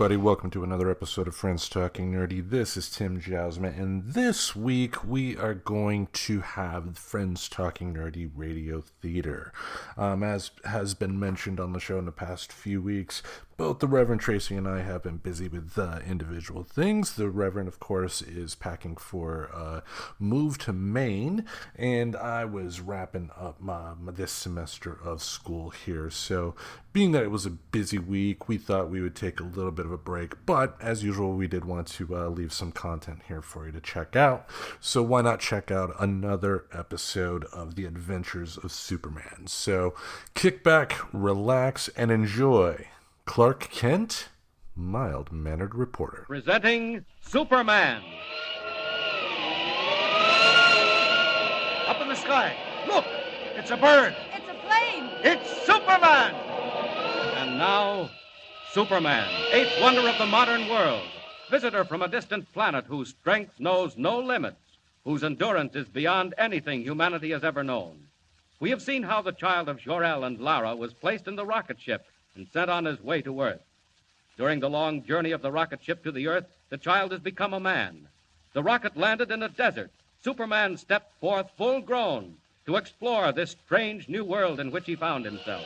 everybody. Welcome to another episode of Friends Talking Nerdy. This is Tim Jousma, and this week we are going to have Friends Talking Nerdy Radio Theater. As has been mentioned on the show in the past few weeks, both the Reverend Tracy and I have been busy with individual things. The Reverend, of course, is packing for a move to Maine, and I was wrapping up this semester of school here. So, being that it was a busy week, we thought we would take a little bit of a break. But, as usual, we did want to leave some content here for you to check out. So, why not check out another episode of The Adventures of Superman? So, kick back, relax, and enjoy Clark Kent, mild-mannered reporter. Presenting Superman. Up in the sky. Look, it's a bird. It's a plane. It's Superman. And now, Superman, eighth wonder of the modern world. Visitor from a distant planet whose strength knows no limits, whose endurance is beyond anything humanity has ever known. We have seen how the child of Jor-El and Lara was placed in the rocket ship and sent on his way to Earth. During the long journey of the rocket ship to the Earth, the child has become a man. The rocket landed in a desert. Superman stepped forth full grown to explore this strange new world in which he found himself.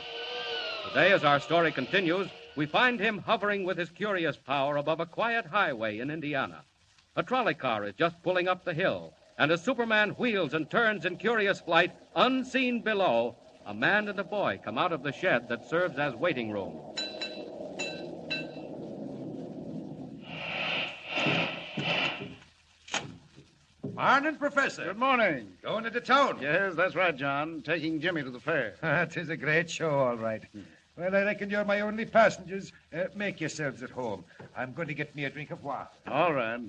Today, as our story continues, we find him hovering with his curious power above a quiet highway in Indiana. A trolley car is just pulling up the hill, and as Superman wheels and turns in curious flight, unseen below, a man and a boy come out of the shed that serves as waiting room. Morning, Professor. Good morning. Going into town? Yes, that's right, John. Taking Jimmy to the fair. That is a great show, all right. Well, I reckon you're my only passengers. Make yourselves at home. I'm going to get me a drink of water. All right.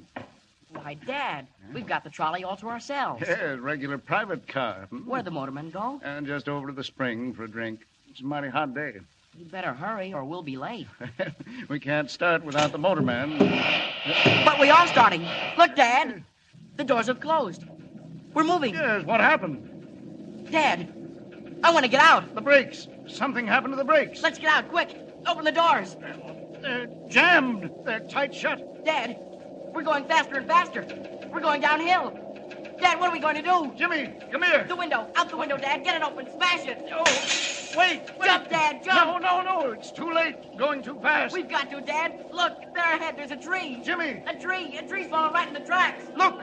Why, Dad, we've got the trolley all to ourselves. Yes, regular private car. Where'd the motorman go? And just over to the spring for a drink. It's a mighty hot day. You'd better hurry or we'll be late. We can't start without the motorman. But we are starting. Look, Dad. The doors have closed. We're moving. Yes, what happened? Dad, I want to get out. The brakes. Something happened to the brakes. Let's get out, quick. Open the doors. They're jammed. They're tight shut. Dad, we're going faster and faster. We're going downhill. Dad, what are we going to do? Jimmy, come here. The window. Out the window, Dad. Get it open. Smash it. Oh, wait. Jump, Dad. Jump. No. It's too late. Going too fast. We've got to, Dad. Look, there ahead, there's a tree. Jimmy. A tree's falling right in the tracks. Look,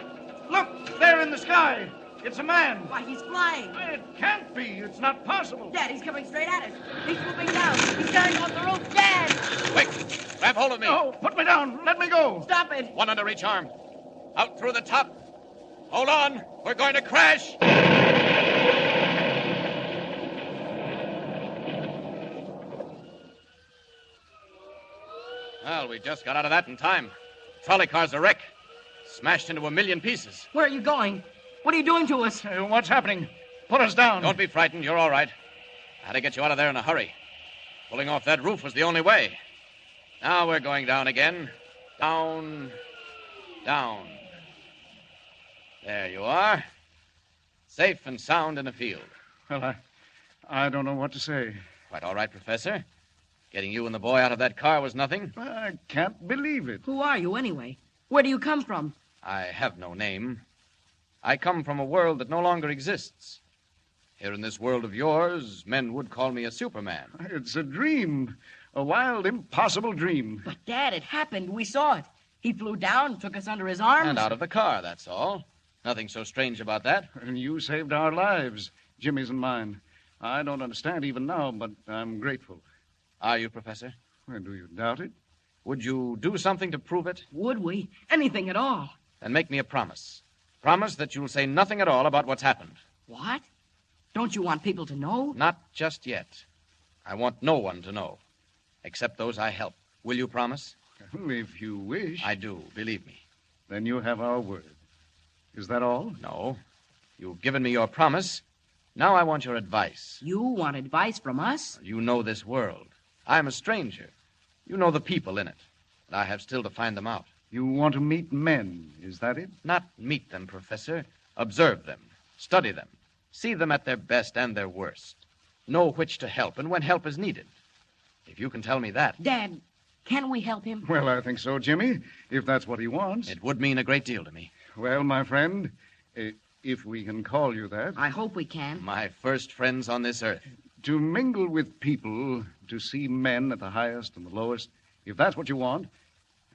there in the sky. It's a man. Why, he's flying. It can't be. It's not possible. Dad, he's coming straight at us. He's swooping down. He's tearing off the roof. Dad! Quick, grab hold of me. No, put me down. Let me go. Stop it. One under each arm. Out through the top. Hold on. We're going to crash. Well, we just got out of that in time. The trolley car's a wreck. Smashed into a million pieces. Where are you going? What are you doing to us? What's happening? Put us down. Don't be frightened. You're all right. I had to get you out of there in a hurry. Pulling off that roof was the only way. Now we're going down again. Down. There you are. Safe and sound in the field. Well, I don't know what to say. Quite all right, Professor. Getting you and the boy out of that car was nothing. I can't believe it. Who are you, anyway? Where do you come from? I have no name. I come from a world that no longer exists. Here in this world of yours, men would call me a Superman. It's a dream. A wild, impossible dream. But, Dad, it happened. We saw it. He flew down, took us under his arms. And out of the car, that's all. Nothing so strange about that. And you saved our lives, Jimmy's and mine. I don't understand even now, but I'm grateful. Are you, Professor? Well, do you doubt it? Would you do something to prove it? Would we? Anything at all. Then make me a promise. Promise that you'll say nothing at all about what's happened. What? Don't you want people to know? Not just yet. I want no one to know, except those I help. Will you promise? Well, if you wish. I do, believe me. Then you have our word. Is that all? No. You've given me your promise. Now I want your advice. You want advice from us? You know this world. I'm a stranger. You know the people in it. But I have still to find them out. You want to meet men, is that it? Not meet them, Professor. Observe them. Study them. See them at their best and their worst. Know which to help and when help is needed. If you can tell me that. Dad, Can we help him? Well, I think so, Jimmy, if that's what he wants. It would mean a great deal to me. Well, my friend, if we can call you that, I hope we can. My first friends on this earth. to mingle with people, to see men at the highest and the lowest, if that's what you want,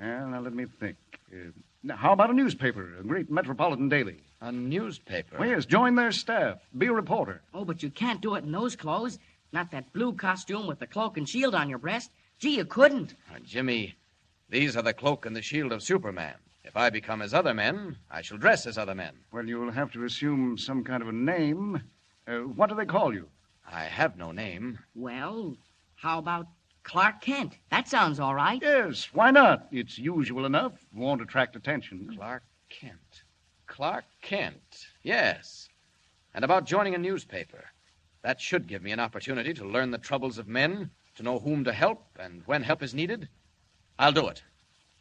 now let me think. Now, how about a newspaper, a great metropolitan daily? A newspaper? Well, yes, join their staff. Be a reporter. Oh, but you can't do it in those clothes. Not that blue costume with the cloak and shield on your breast. Gee, you couldn't. Jimmy, these are the cloak and the shield of Superman. If I become as other men, I shall dress as other men. Well, you'll have to assume some kind of a name. What do they call you? I have no name. Well, how about Clark Kent? That sounds all right. Yes, why not? It's usual enough. Won't attract attention. Clark Kent. Clark Kent. Yes. And about joining a newspaper. That should give me an opportunity to learn the troubles of men, to know whom to help and when help is needed. I'll do it.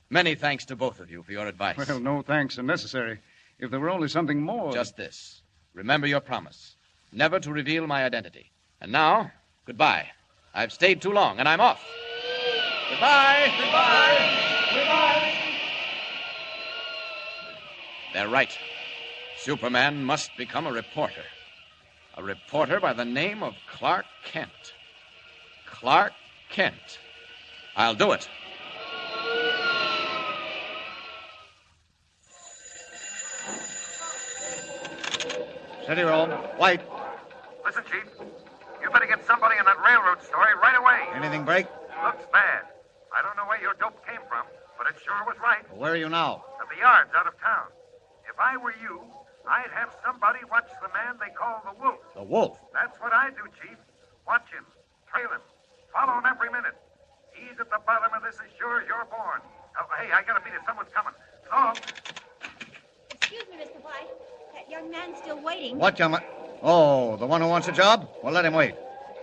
Many thanks to both of you for your advice. Well, no thanks are necessary. If there were only something more. Just this. Remember your promise. Never to reveal my identity. And now, goodbye. I've stayed too long, and I'm off. Goodbye. Goodbye. Goodbye. They're right. Superman must become a reporter. A reporter by the name of Clark Kent. Clark Kent. I'll do it. Steady, roll. White. Listen, Chief. You better get somebody in that railroad story right away. Anything break? Looks bad. I don't know where your dope came from, but it sure was right. Where are you now? At the yards out of town. If I were you, I'd have somebody watch the man they call the Wolf. The Wolf. That's what I do, Chief. Watch him, trail him, follow him every minute. He's at the bottom of this as sure as you're born. Oh, hey, I gotta beat it. Someone's coming. So, Excuse me, Mr. White. That young man's still waiting. What young man? Oh, the one who wants a job? Well, let him wait.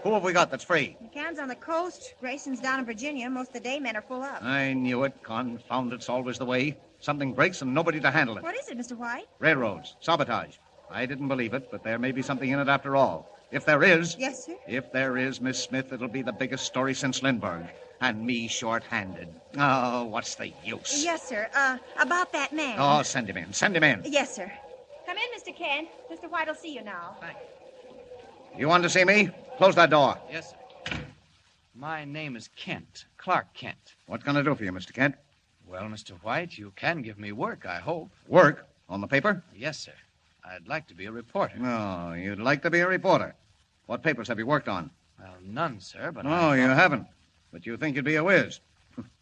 Who have we got that's free? McCann's on the coast. Grayson's down in Virginia. Most of the day men are full up. I knew it. Confound it's always the way. Something breaks and nobody to handle it. What is it, Mr. White? Railroads. Sabotage. I didn't believe it, but there may be something in it after all. If there is... Yes, sir. If there is, Miss Smith, it'll be the biggest story since Lindbergh. And me short-handed. Oh, what's the use? Yes, sir. About that man. Oh, send him in. Send him in. Yes, sir. Come in, Mr. Kent. Mr. White will see you now. Thanks. You want to see me? Close that door. Yes, sir. My name is Kent. Clark Kent. What can I do for you, Mr. Kent? Well, Mr. White, you can give me work, I hope. Work? On the paper? Yes, sir. I'd like to be a reporter. No, you'd like to be a reporter. What papers have you worked on? Well, none, sir, but No, you haven't. But you think you'd be a whiz.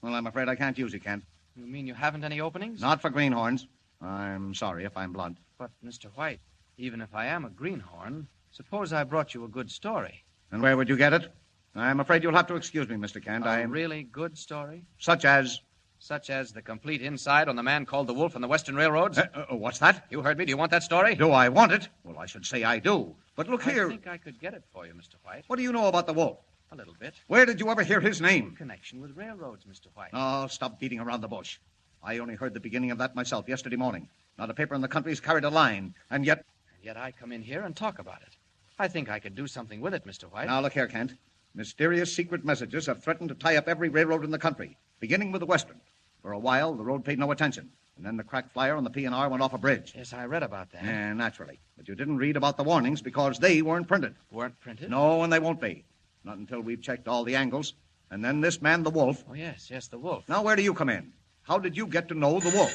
Well, I'm afraid I can't use you, Kent. You mean you haven't any openings? Not for greenhorns. I'm sorry if I'm blunt. But, Mr. White, even if I am a greenhorn, suppose I brought you a good story. And where would you get it? I'm afraid you'll have to excuse me, Mr. Kent. A really good story? Such as... Such as the complete inside on the man called the Wolf on the Western Railroads? What's that? You heard me. Do you want that story? Do I want it? Well, I should say I do. But look here. I think I could get it for you, Mr. White. What do you know about the Wolf? A little bit. Where did you ever hear his name? Connection with railroads, Mr. White. Oh, stop beating around the bush. I only heard the beginning of that myself yesterday morning. Not a paper in the country's carried a line, and yet... And yet I come in here and talk about it. I think I could do something with it, Mr. White. Now, look here, Kent. Mysterious secret messages have threatened to tie up every railroad in the country, beginning with the Western. For a while, the road paid no attention, and then the cracked flyer on the P&R went off a bridge. Yes, I read about that. Naturally. But you didn't read about the warnings because they weren't printed. Weren't printed? No, and they won't be. Not until we've checked all the angles. And then this man, the Wolf. Oh, yes, the Wolf. Now, where do you come in? How did you get to know the Wolf?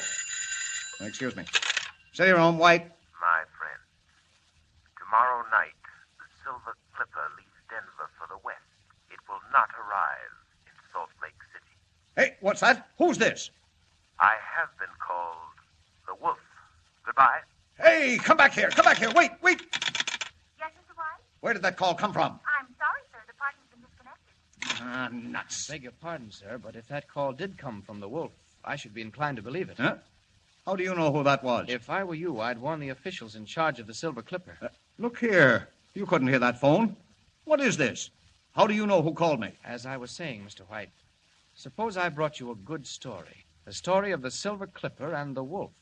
Excuse me. Sit here, White. my friend, tomorrow night, the Silver Clipper leaves Denver for the west. It will not arrive in Salt Lake City. Hey, what's that? Who's this? I have been called the Wolf. Goodbye. Hey, come back here. Come back here. Wait. Yes, Mr. White? Where did that call come from? I'm sorry, sir. The party's been disconnected. Ah, nuts. Beg your pardon, sir, but if that call did come from the Wolf, I should be inclined to believe it. Huh? How do you know who that was? If I were you, I'd warn the officials in charge of the Silver Clipper. Look here. You couldn't hear that phone. What is this? How do you know who called me? As I was saying, Mr. White, suppose I brought you a good story. The story of the Silver Clipper and the Wolf.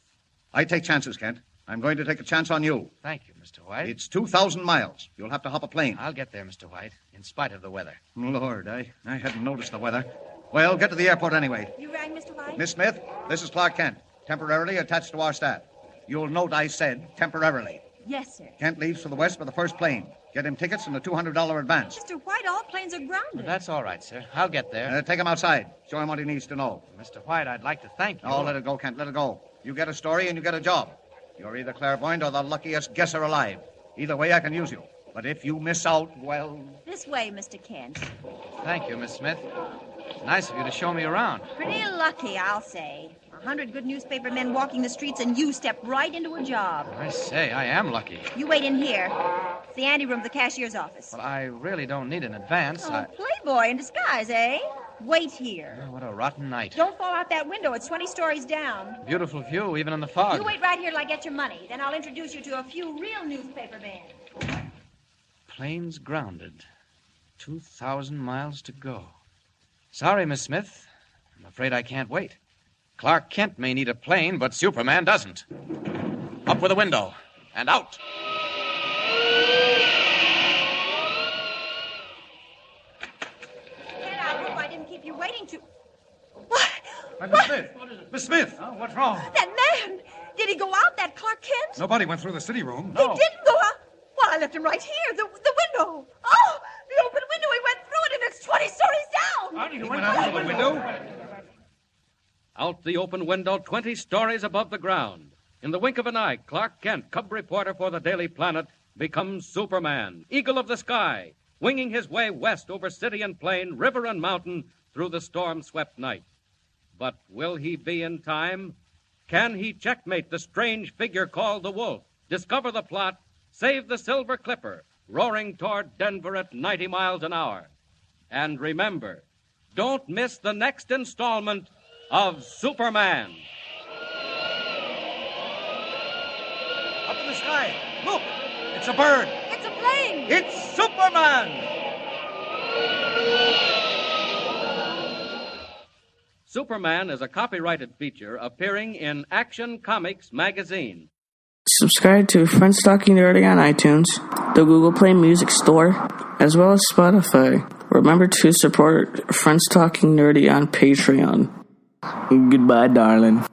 I take chances, Kent. I'm going to take a chance on you. Thank you, Mr. White. It's 2,000 miles. You'll have to hop a plane. I'll get there, Mr. White, in spite of the weather. Lord, I hadn't noticed the weather. Well, get to the airport anyway. You rang, Mr. White? Miss Smith, this is Clark Kent, temporarily attached to our staff. You'll note I said temporarily. Yes, sir. Kent leaves for the west by the first plane. Get him tickets and a $200 advance. Mr. White, all planes are grounded. That's all right, sir. I'll get there. Take him outside. Show him what he needs to know. Mr. White, I'd like to thank you. Oh, let it go, Kent. Let it go. You get a story and you get a job. You're either clairvoyant or the luckiest guesser alive. Either way, I can use you. But if you miss out, well... This way, Mr. Kent. Thank you, Miss Smith. It's nice of you to show me around. Pretty lucky, I'll say. 100 good newspaper men walking the streets, and you stepped right into a job. I say, I am lucky. You wait in here. It's the anteroom of the cashier's office. Well, I really don't need an advance. Oh, playboy in disguise, eh? Wait here. Oh, what a rotten night. Don't fall out that window. It's 20 stories down. Beautiful view, even in the fog. You wait right here till I get your money. Then I'll introduce you to a few real newspaper men. Planes grounded. 2,000 miles to go. Sorry, Miss Smith. I'm afraid I can't wait. Clark Kent may need a plane, but Superman doesn't. Up with a window. And out. Ted, I hope I didn't keep you waiting too... What? Miss Smith! Miss Smith! Oh, what's wrong? That man! Did he go out, that Clark Kent? Nobody went through the city room. He didn't go out. Well, I left him right here, the window. Oh, the open window. He went through it, and it's 20 stories down. He went out through the window? Out the open window, 20 stories above the ground. In the wink of an eye, Clark Kent, cub reporter for the Daily Planet, becomes Superman, eagle of the sky, winging his way west over city and plain, river and mountain, through the storm-swept night. But will he be in time? Can he checkmate the strange figure called the Wolf, discover the plot, save the Silver Clipper, roaring toward Denver at 90 miles an hour? And remember, don't miss the next installment of Superman. Up in the sky. Look! It's a bird. It's a plane. It's Superman! Superman is a copyrighted feature appearing in Action Comics magazine. Subscribe to Friends Talking Nerdy on iTunes, the Google Play Music Store, as well as Spotify. Remember to support Friends Talking Nerdy on Patreon. Goodbye, darling.